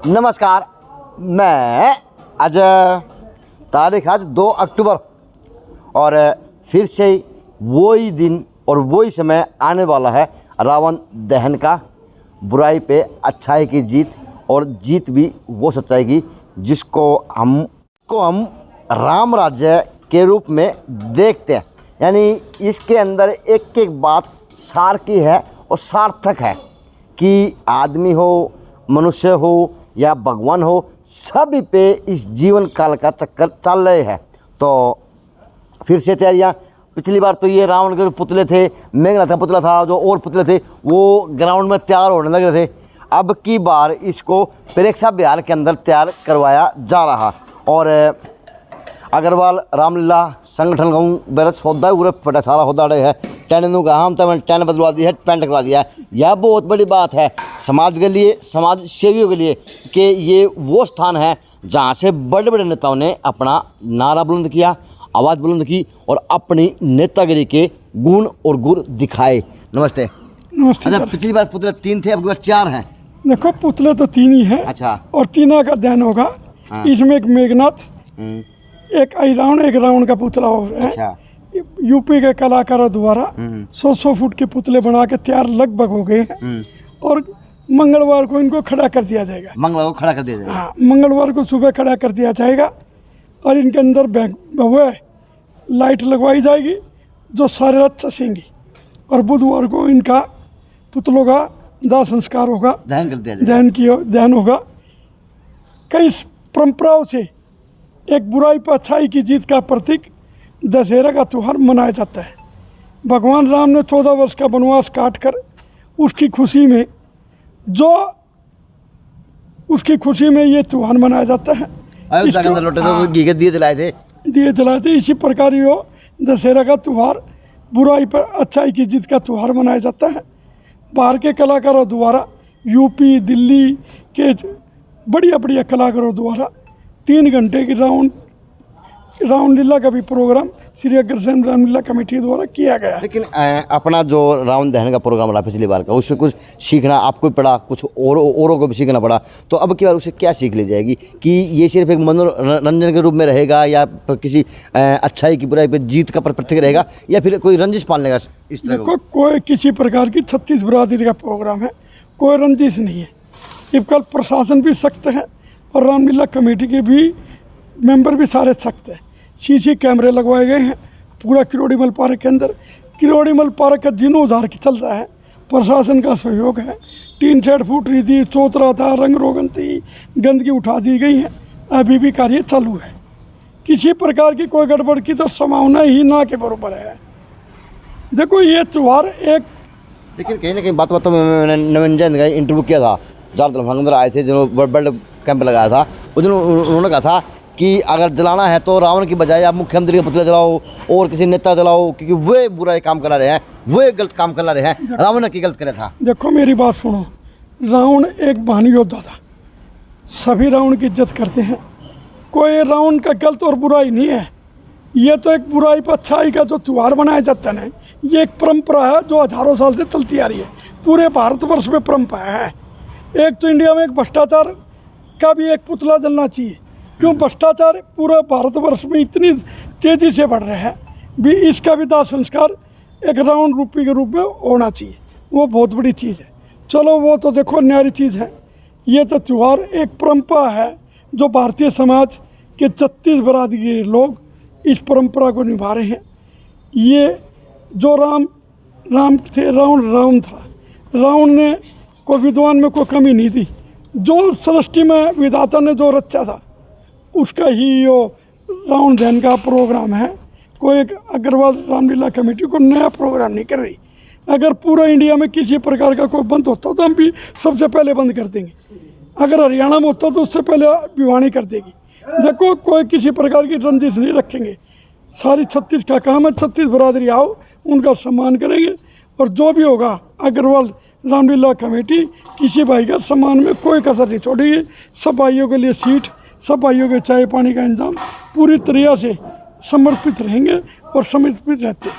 नमस्कार, मैं अजय। तारीख आज 2 अक्टूबर और फिर से वही दिन और वही समय आने वाला है रावण दहन का। बुराई पे अच्छाई की जीत, और जीत भी वो सच्चाई की जिसको हम राम राज्य के रूप में देखते हैं। यानी इसके अंदर एक एक बात सार की है और सार्थक है कि आदमी हो, मनुष्य हो या भगवान हो, सभी पे इस जीवन काल का चक्कर चल रहे हैं। तो फिर से तैयारियां। पिछली बार तो ये रावण के पुतले थे, मेघनाथ का पुतला था, जो और पुतले थे वो ग्राउंड में तैयार होने लग रहे थे। अब की बार इसको प्रेक्षा विहार के अंदर तैयार करवाया जा रहा। और अग्रवाल रामलीला संगठन का बेरा सौदा पूरा फटा सारा होदा रहे है। टेन का हम तो टेन बदलवा दी है, पेंट करवा दिया है। यह बहुत बड़ी बात है समाज के लिए, समाज सेवियों के लिए, कि ये वो स्थान है जहाँ से बड़े बड़े नेताओं ने अपना नारा बुलंद किया, आवाज़ बुलंद की और अपनी नेतागिरी के गुण और गुर दिखाए। नमस्ते। नमस्ते। अच्छा, पिछली बार पुतले 3 थे, अब की बार 4 हैं। देखो पुतले तो 3 ही हैं। अच्छा। और 3 का दहन होगा। हाँ। इसमें एक मेघनाथ, एक रावण, एक रावण का पुतला हो है। अच्छा। यूपी के कलाकारों द्वारा 100 फुट के पुतले बना के तैयार लगभग हो गए हैं और मंगलवार को इनको खड़ा कर दिया जाएगा। मंगलवार को खड़ा कर दिया जाएगा। हाँ, मंगलवार को सुबह खड़ा कर दिया जाएगा और इनके अंदर भव्य लाइट लगवाई जाएगी जो सारे रात चसेंगी। और बुधवार को इनका पुतलों का दाह संस्कार होगा, दहन कर दिया जाएगा। दहन होगा। कई परंपराओं से एक बुराई पर अच्छाई की जीत का प्रतीक दशहरा का त्यौहार मनाया जाता है। भगवान राम ने 14 वर्ष का वनवास काट कर उसकी खुशी में ये त्यौहार मनाया जाता है। अयोध्या के अंदर लौटे थे तो घी के दिए जलाए थे। इसी प्रकार ये दशहरा का त्यौहार बुराई पर अच्छाई की जीत का त्यौहार मनाया जाता है। बाहर के कलाकारों द्वारा, यूपी दिल्ली के बढ़िया बढ़िया कलाकारों द्वारा 3 घंटे की रामलीला का भी प्रोग्राम श्री अग्रसेन रामलीला कमेटी द्वारा किया गया। लेकिन अपना जो रावण दहन का प्रोग्राम रहा पिछली बार का, उससे कुछ सीखना आपको भी पड़ा, कुछ औरों को भी सीखना पड़ा। तो अब की बार उससे क्या सीख ली जाएगी कि ये सिर्फ एक मनोरंजन के रूप में रहेगा, या किसी अच्छाई की बुराई पर जीत का प्रतीक रहेगा, या फिर कोई रंजिश पालने का इस तरह का? कोई किसी प्रकार की 36 बरादरी का प्रोग्राम है, कोई रंजिश नहीं है। इस कल प्रशासन भी सख्त है और रामलीला कमेटी के भी मेंबर भी सारे सख्त हैं। सीसी कैमरे लगवाए गए हैं पूरा किरोड़ीमल पार्क के अंदर। किरोड़ीमल पार्क का जीर्णोद्धार चल रहा है, प्रशासन का सहयोग है। टीन शेड फूट रही थी, चौतरा था, रंग रोगन थी, गंदगी उठा दी गई है। अभी भी कार्य चालू है। किसी प्रकार की कोई गड़बड़ की तो संभावना ही ना के बराबर है। देखो ये त्यौहार एक, लेकिन कहीं ना कहीं बात तो मैंने नवीन जैन का इंटरव्यू किया था, जालतल अंदर आए थे जिन्होंने वर्ल्ड कैंप लगाया था। उन्होंने कहा था कि अगर जलाना है तो रावण की बजाय आप मुख्यमंत्री के पुतले जलाओ और किसी नेता जलाओ, क्योंकि वे बुरा काम करा रहे हैं, वे गलत काम करा रहे हैं। रावण ने की गलत करे था। देखो मेरी बात सुनो, रावण एक महान योद्धा था, सभी रावण की इज्जत करते हैं। कोई रावण का गलत और बुराई नहीं है। ये तो एक बुराई पर अच्छाई का जो त्यौहार मनाया जाता है, ये एक परंपरा है जो हजारों साल से चलती आ रही है। पूरे भारतवर्ष में परंपरा है। एक तो इंडिया में एक भ्रष्टाचार का भी एक पुतला जलना चाहिए, क्यों भ्रष्टाचार पूरा भारतवर्ष में इतनी तेज़ी से बढ़ रहा है। भी इसका भी दाह संस्कार एक रावण रूपी के रूप में होना चाहिए, वो बहुत बड़ी चीज़ है। चलो वो तो देखो न्यारी चीज़ है। ये तो त्यौहार एक परंपरा है जो भारतीय समाज के 36 बरादरी के लोग इस परंपरा को निभा रहे हैं। ये जो राम थे, रावण था। रावण ने कोई विद्वान में कोई कमी नहीं थी। जो सृष्टि में विधाता ने जो रचा था उसका ही यो रावण दहन का प्रोग्राम है। कोई एक अग्रवाल रामलीला कमेटी को नया प्रोग्राम नहीं कर रही। अगर पूरा इंडिया में किसी प्रकार का कोई बंद होता तो हम भी सबसे पहले बंद कर देंगे। अगर हरियाणा में होता तो उससे पहले भिवानी कर देगी। देखो कोई किसी प्रकार की रंजिश नहीं रखेंगे। सारी 36 का काम है, 36 बरादरी आओ, उनका सम्मान करेंगे। और जो भी होगा अग्रवाल रामलीला कमेटी किसी भाई का सम्मान में कोई कसर नहीं छोड़ेगी। सब भाइयों के लिए सीट, सब भाइयों के चाय पानी का इंतजाम पूरी तरह से समर्पित रहेंगे और समर्पित रहते हैं।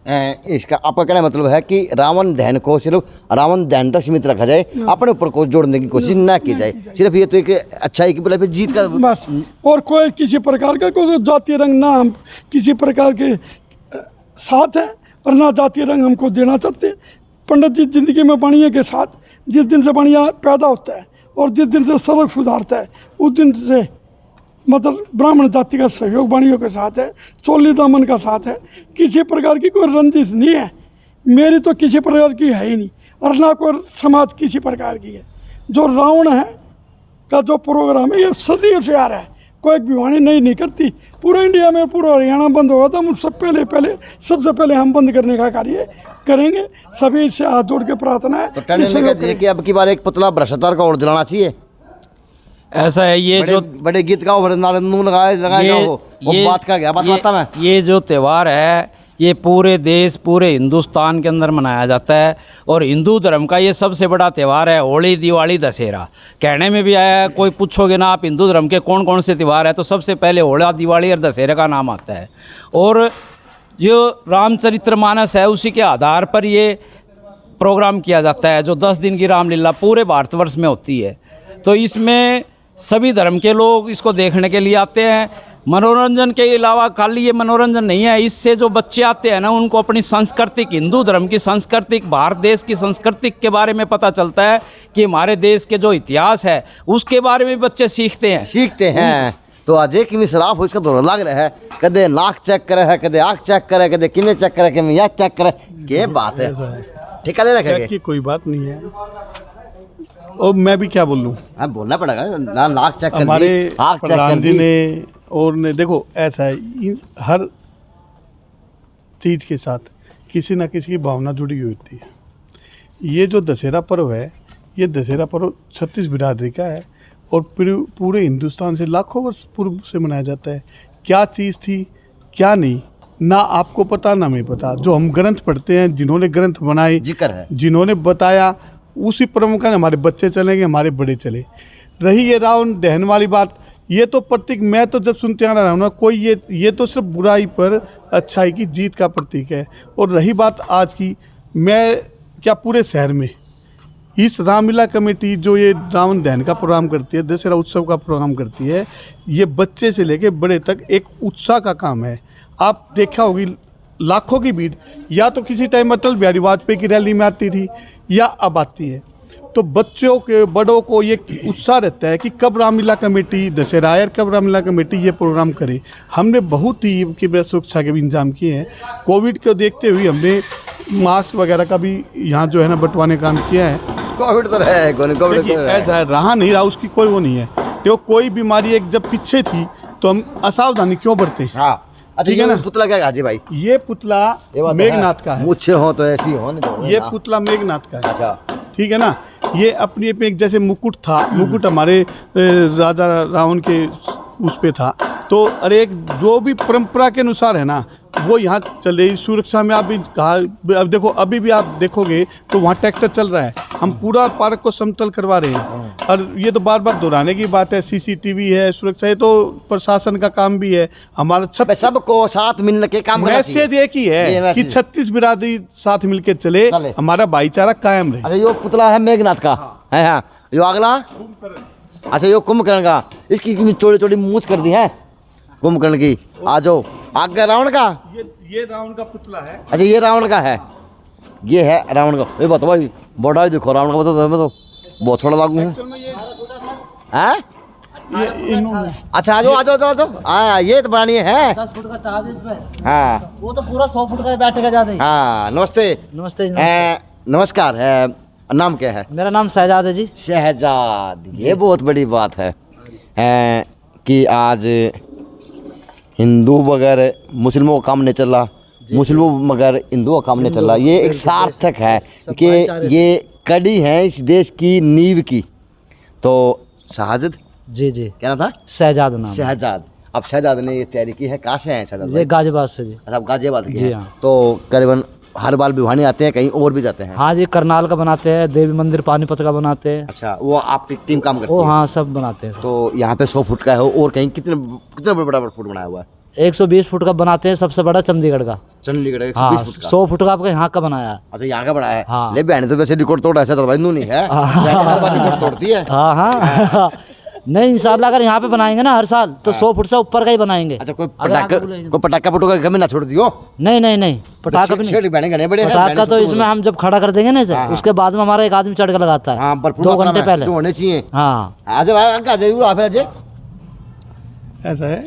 इसका आपका कहना मतलब है कि रावण दहन को सिर्फ रावण दहन तक सीमित रखा जाए, अपने ऊपर को जोड़ने की कोशिश ना की जाए, सिर्फ ये तो एक अच्छाई की बुलाई पे जीत का बस। और कोई किसी प्रकार का कोई जातीय रंग ना हम किसी प्रकार के साथ है और ना जातीय रंग हमको देना चाहते। पंडित जी जिंदगी में बढ़िया के साथ जिस दिन से बढ़िया पैदा होता है और जिस दिन से सड़क सुधारता है उस दिन से मतलब ब्राह्मण जाति का सहयोग वाणियों के साथ है, चोली दामन का साथ है। किसी प्रकार की कोई रंजिश नहीं है, मेरी तो किसी प्रकार की है ही नहीं, और ना कोई समाज किसी प्रकार की है। जो रावण है का जो प्रोग्राम है ये सदियों से आ रहा है, कोई भिवानी नहीं करती। पूरा इंडिया में पूरा हरियाणा बंद होगा था, मुझसे सबसे पहले हम बंद करने का कार्य करेंगे। सभी से हाथ जोड़ के प्रार्थना है। तो टंडन ने कह दिया कि अब की बार एक पुतला भ्रष्टाचार का और जलाना चाहिए। ऐसा है, ये बड़े, जो बड़े गीत गाओ, नारंदू लगाएगा वो बात का क्या बात बताता मैं। ये जो त्यौहार है ये पूरे देश पूरे हिंदुस्तान के अंदर मनाया जाता है और हिंदू धर्म का ये सबसे बड़ा त्यौहार है। होली, दिवाली, दशहरा कहने में भी आया है। कोई पूछोगे ना आप हिंदू धर्म के कौन कौन से त्यौहार है तो सबसे पहले होली, दिवाली और दशहरा का नाम आता है। और जो रामचरितमानस है उसी के आधार पर ये प्रोग्राम किया जाता है। जो 10 दिन की रामलीला पूरे भारतवर्ष में होती है, तो इसमें सभी धर्म के लोग इसको देखने के लिए आते हैं। मनोरंजन के अलावा खाली ये मनोरंजन नहीं है, इससे जो बच्चे आते हैं ना उनको अपनी सांस्कृतिक हिंदू धर्म की सांस्कृतिक भारत देश की संस्कृति के बारे में पता चलता है कि हमारे देश के जो इतिहास है उसके बारे में बच्चे सीखते हैं। तो अजय की मिसराफ उसका दौर लग रहा है, कदे नाक चेक करे है, कदे आँख चेक करे, कदे किमें चेक करे, किमें यह चेक करे। क्या बात है, ठेका ले रखेंगे की कोई बात नहीं है। और मैं भी क्या बोल लूँ, हाँ बोलना पड़ेगा ना। नाक चेक कर हमारे दी, आँख चेक कर प्रधान जी दी। ने और ने देखो ऐसा है, हर चीज़ के साथ किसी ना किसी की भावना जुड़ी हुई होती है। ये जो दशहरा पर्व है, ये दशहरा पर्व 36 बिरादरी का है और पूरे हिंदुस्तान से लाखों वर्ष पूर्व से मनाया जाता है। क्या चीज़ थी क्या नहीं, ना आपको पता ना मैं पता। जो हम ग्रंथ पढ़ते हैं, जिन्होंने ग्रंथ बनाए, जिक्र है, जिन्होंने बताया, उसी परम का हमारे बच्चे चलेंगे, हमारे बड़े चले। रही ये रावण दहन वाली बात, ये तो प्रतीक, मैं तो जब सुनते आ रहा हूँ ना, कोई ये तो सिर्फ बुराई पर अच्छाई की जीत का प्रतीक है। और रही बात आज की, मैं क्या पूरे शहर में इस रामलीला कमेटी जो ये रावण दहन का प्रोग्राम करती है, दशहरा उत्सव का प्रोग्राम करती है, ये बच्चे से लेके बड़े तक एक उत्साह का काम है। आप देखा होगी लाखों की भीड़ या तो किसी टाइम अटल बिहारी वाजपेयी की रैली में आती थी या अब आती है। तो बच्चों के बड़ों को ये उत्साह रहता है कि कब रामलीला कमेटी दशहरा आए, कब रामलीला कमेटी ये प्रोग्राम करे। हमने बहुत ही की सुरक्षा के भी इंतजाम किए हैं। कोविड को देखते हुए हमने मास्क वगैरह का भी यहाँ जो है ना बंटवाने काम किया है। कोविड तो है, कोविड ऐसा है, रहा नहीं रहा उसकी कोई वो नहीं है। देखो कोई बीमारी एक जब पीछे थी तो हम असावधानी क्यों बरते। हाँ अच्छा, ठीक है ना। पुतला क्या हाजी भाई? ये पुतला मेघनाथ का है। मुझे हो तो ऐसी हो नहीं तो ये पुतला मेघनाथ का है। अच्छा ठीक है ना। ये अपनी एक जैसे मुकुट था, मुकुट हमारे राजा रावण के उस पे था। तो अरे एक जो भी परंपरा के अनुसार है ना वो यहाँ चल रही। सुरक्षा में आप भी कहा, अब देखो अभी भी आप देखोगे तो वहाँ ट्रैक्टर चल रहा है। हम पूरा पार्क को समतल करवा रहे हैं। और ये तो बार बार दोहराने की बात है, सीसीटीवी है, सुरक्षा, ये तो प्रशासन का काम भी है। हमारा सबको साथ मिलने के काम मैसेज एक ही है कि 36 बिरादरी साथ मिलके चले, हमारा भाईचारा कायम रहे। अच्छा यो पुतला है मेघनाथ का है। हाँ यो अगला, अच्छा यो कुंभकर्ण का, इसकी चौड़ी चौड़ी मूछ कर दी है कुंभकर्ण की। आ जाओ आगे रावण का, ये रावण का पुतला है। अच्छा ये रावण का है, ये है रावण का। ये बताओ भाई बड़ा ही देखो रावण का, बताओ बहुत थोड़ा लागू है। अच्छा आ जाओ। हाँ ये तो बनानी है 10 फुट का ताज इसमें। हाँ वो तो पूरा 100 फुट का बैठेगा ज्यादा ही। हाँ नमस्ते। नमस्ते। नमस्कार। नाम क्या है? मेरा नाम शहजाद है जी। शहजाद, ये बहुत बड़ी बात है कि आज हिंदू बगैर मुस्लिमों का काम नहीं चल रहा, मुस्लिमों मगर हिंदुओं का काम नहीं चल रहा। ये एक सार्थक है कि ये कड़ी है इस देश की नींव की। तो शहजाद जी क्या नाम था? शहजाद नाम। शहजाद। अब शहजाद ने ये तैयारी की है, कहाँ से है शहजाद? ये गाजियाबाद से जी। अच्छा गाजियाबाद की जी है। हाँ। तो करीबन हर बार भिवानी आते हैं, कहीं और भी जाते हैं? हाँ जी, करनाल का बनाते हैं, देवी मंदिर पानीपत का बनाते हैं। अच्छा वो आपकी टीम काम करती वो है? हाँ सब बनाते हैं। तो यहाँ पे 100 फुट का है और कहीं कितने बड़ा फुट बनाया हुआ है? 120 फुट का बनाते हैं, सबसे बड़ा चंडीगढ़ का। चंडीगढ़ का हाँ 120 फुट का। 100 फुट का आपका यहाँ का बनाया है। अच्छा यहाँ का बड़ा है। हाँ। ले बहन तो वैसे रिकॉर्ड तोड़ा ऐसा भाई नू नहीं है। हर बार रिकॉर्ड तोड़ती है। हाँ हाँ नहीं इंशाल्लाह अगर यहाँ पे बनाएंगे ना हर साल तो 100 फुट से ऊपर का ही बनाएंगे। अच्छा कोई अगर आगे पटाखा बोलेंगे। कोई पटाखा पटोका कभी ना छोड़ दियो। नहीं नहीं नहीं पटाखा भी नहीं। शेर बहने गने बड़े हैं। पटाखा तो इसमें हम जब खड़ा कर देंगे ना इसे, उसके बाद में हमारा एक आदमी चढ़ के लगाता है। हाँ पर 2 घंटे पहले। जो होने चाहिए। हाँ आज भाई अंक आ जाइए आप आज। ऐसा है,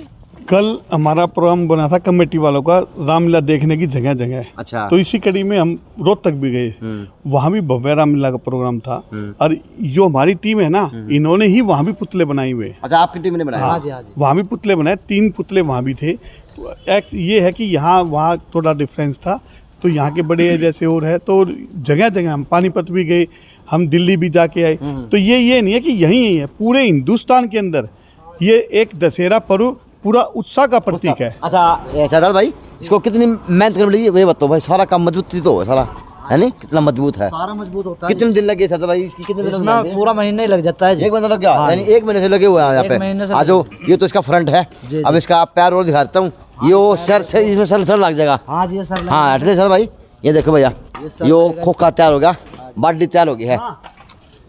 कल हमारा प्रोग्राम बना था कमेटी वालों का, रामलीला देखने की जगह जगह है। अच्छा। तो इसी कड़ी में हम रोहतक भी गए, वहाँ भी भव्य रामलीला का प्रोग्राम था। और जो हमारी टीम है ना, इन्होंने ही वहाँ भी पुतले बनाए हुए। अच्छा आपकी टीम ने बनाया। हाँ जी हाँ जी। वहाँ भी पुतले बनाए, 3 पुतले वहाँ भी थे। तो एक ये है कि यहाँ वहाँ थोड़ा डिफरेंस था, तो यहाँ के बड़े जैसे और है, तो जगह जगह हम पानीपत भी गए, हम दिल्ली भी जाके आए। तो ये नहीं है कि यही है, पूरे हिंदुस्तान के अंदर ये एक दशहरा पर्व पूरा उत्साह का प्रतीक है। अच्छा शाहजाद भाई इसको कितनी मेहनत करनी पड़ी ये बताओ भाई। सारा काम मजबूत तो है सारा, है नहीं? कितना मजबूत है? सारा मजबूत होता है। कितने दिन लगे शाहजाद भाई इसकी? कितने दिन लगे? इसमें पूरा महीना ही लग जाता है जी। एक महीना लग गया। यानी 1 महीने से लगे हुए हैं यहाँ एक महीने पे। से आ जाओ, ये तो इसका फ्रंट है। अब इसका पैर और दिखाता हूँ। ये सर से इसमें सर लग जाएगा। हाँ जी सर। हाँ हटते शाहजाद भाई, ये देखो भैया, यो खोखा तैयार हो गया, बाटली तैयार हो गई है।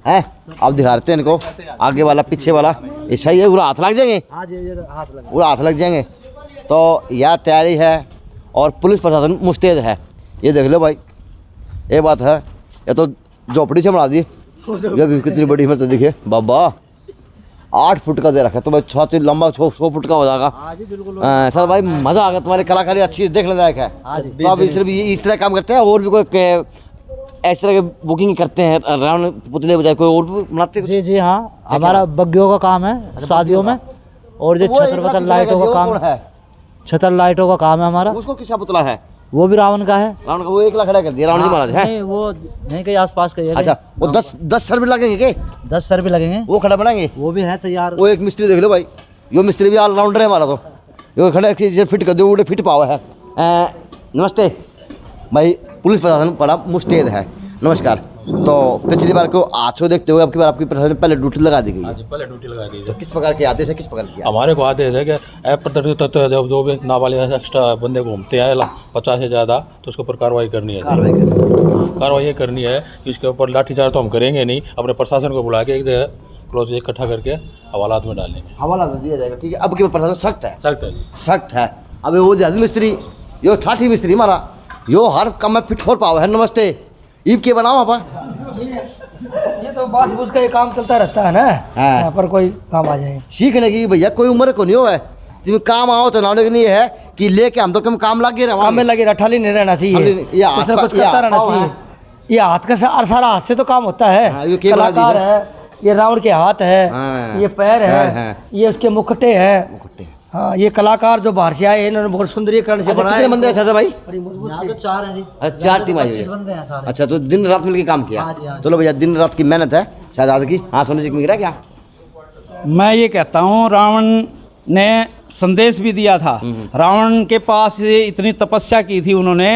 अब दिखाते हैं इनको, आगे वाला पीछे वाला। ये सही है, पूरा हाथ लग जाएंगे। हाँ जी हाथ लगा। पूरा हाथ लग जाएंगे। तो यह तैयारी है और पुलिस प्रशासन मुस्तैद है। ये देख लो भाई, ये बात है। ये तो झोपड़ी से बना दी, ये भी कितनी बड़ी हिम्मत दिखे बाबा। 8 फुट का दे रखा है तो भाई 6 लंबा 100 फुट का हो जाएगा। सर भाई मज़ा आ गया, तुम्हारी कलाकारी अच्छी देखने लायक है। तो अब सिर्फ इस तरह काम करते हैं और भी कोई इस तरह की बुकिंग करते हैं? रावण पुतले बजाय कोई और भी बनाते हैं? जी जी हाँ, हमारा बग्गियों का काम है शादियों में, और जो छतर वतर लाइटों का काम है, छतर लाइटों का काम है हमारा। उसको किसका पुतला है? वो भी रावण का है। रावण का वो 1 लाख खड़ा कर दिया रावण जी महाराज है। नहीं वो नहीं कहीं आसपास का ही है। अच्छा वो 10 सर भी लगेंगे के? 10 सर भी लगेंगे, वो खड़ा बनाएंगे। वो भी है तैयार। वो एक मिस्त्री देख लो भाई, यो मिस्त्री भी ऑलराउंडर है हमारा। तो यो खड़ा फिट कर दो, उड़े फिट पावा है। नमस्ते भाई, पुलिस प्रशासन बड़ा मुस्तैद है। नमस्कार। तो पिछली बार को आँचो देखते हुए अब की बार आपकी प्रशासन पहले ड्यूटी लगा दी गई है। पहले ड्यूटी लगा दी तो किस प्रकार के आदेश है, किस प्रकार की? हमारे को आदेश है कि अप्रत्यक्ष तत्व जब जो भी नाबालिग एक्स्ट्रा बंदे घूमते हैं 50 से ज़्यादा, तो उसके ऊपर कार्रवाई करनी है। कार्रवाई ये करनी है कि इसके ऊपर लाठीचार्ज तो हम करेंगे नहीं, अपने प्रशासन को बुला के एक क्लोज इकट्ठा करके हवालात में डालेंगे। हवाला दिया जाएगा, ठीक है। अब की बार प्रशासन सख्त है, सख्त है जी, सख्त है। अब वो ज्यादा मिस्त्री, यो ठाठी मिस्त्री हमारा, यो हर काम में फिट हो पावा है। नमस्ते। ईब के बनाओ आप? ये तो बस उसका ये काम चलता रहता है ना। हाँ। यहाँ पर कोई काम आ जाए सीखने की भैया कोई उम्र को नहीं हो है, जिसमें काम आओ चलाने के लिए है कि लेके हम तो कम काम लगे रहे। काम में लगे रठाली नहीं रहना चाहिए, ये हाथ कुछ ना कुछ ये करता हाथ रहना पाँव चाहिए। है। ये हाथ का सारा हाथ से तो काम होता हाँ, है। ये क्या बना दी कलाकार है? है, ये रावण के हाथ है, हाँ। ये पैर पैर है, है। ये उसके मुखटे है। मुकुट्टे। हाँ, ये कलाकार जो बाहर से आए इन्होंने बहुत सुंदरीकरण से अच्छा बनाया। कितने बंदे हैं शाहजाद भाई? यहाँ तो 4 हैं जी। अच्छा 4 टीम आई हुई 25 है। बंदे हैं सारे। अच्छा तो दिन रात मिलके काम किया। हाँ जी, हाँ जी। चलो भैया, दिन रात की मेहनत है शाहजाद की। हाँ सोनू जी मिल रहा है क्या? मैं ये कहता हूँ रावण ने संदेश भी दिया था। रावण के पास इतनी तपस्या की थी उन्होंने,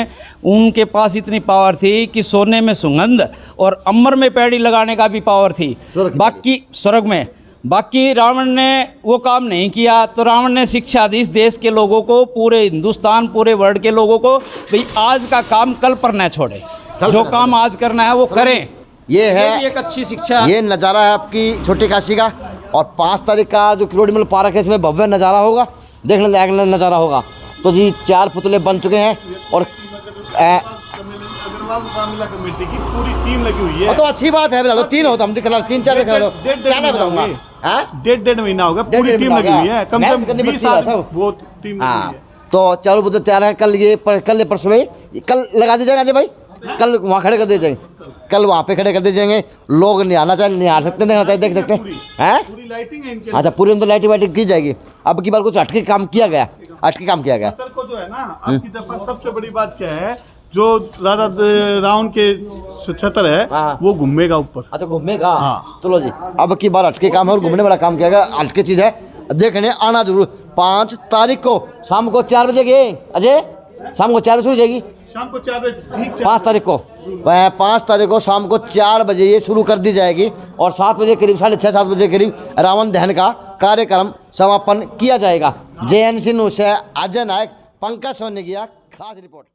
उनके पास इतनी पावर थी कि सोने में सुगंध और अमर में पैड़ी लगाने का भी पावर थी। स्वर्ग की बाकी स्वर्ग में, बाकी रावण ने वो काम नहीं किया। तो रावण ने शिक्षा दी इस देश के लोगों को, पूरे हिंदुस्तान पूरे वर्ल्ड के लोगों को, भाई आज का काम कल पर न छोड़े, जो काम आज करना है वो करें। ये है भी एक अच्छी शिक्षा। ये नज़ारा है आपकी छोटी काशी का। और 5 तारीख का जो किरोड़ीमल पार्क है, इसमें भव्य नज़ारा होगा, देखने लायक नज़ारा होगा। तो जी 4 पुतले बन चुके हैं और अग्रवाल रामलीला कमेटी की पूरी टीम लगी हुई है। तो अच्छी बात है। तो 3 हो तो हम दिखा 3-4 दिखा लो, क्या ना बताऊंगा। हाँ? 1.5 महीना हो गया, डेढ़ पूरी टीम महीना लगी हो हुई गया। है। कम से मेहनत कम करनी 20 पड़ती है साल सब। वो टीम लगी हुई हाँ है। तो 4 पुतले तैयार है। कल ये परसों में कल लगा दिए जाएंगे अजय भाई, कल वहाँ खड़े कर दिए जाएंगे, कल वहाँ पे खड़े कर दिए जाएंगे। लोग नहीं आना चाहे नहीं आ सकते, देखना चाहे देख सकते हैं। पूरी लाइटिंग है इनके। अच्छा पूरी अंदर लाइटिंग वाइटिंग की जाएगी। अब की बार कुछ हटके काम किया गया, हटके काम किया गया। कल को जो है ना, आपकी दफा सबसे बड़ी बात क्या है, जो राजा रावण के छतर है हाँ। वो घूमेगा ऊपर। अच्छा घूमेगा। हाँ। चलो जी, अब की बार हटके काम है और घूमने वाला काम किया गया। हटके चीज़ है, देखने आना जरूर। 5 तारीख को शाम को 4 बजे गए अजय, शाम को 4 बजे शुरू जाएगी। शाम को 4 बजे ठीक 5 तारीख को, 5 तारीख को शाम को 4 बजे ये शुरू कर दी जाएगी और 7 बजे करीब 6:30-7 बजे करीब रावण दहन का कार्यक्रम समापन किया जाएगा। JNC न्यूज़ है अजय नायक पंकज सोनी की खास रिपोर्ट।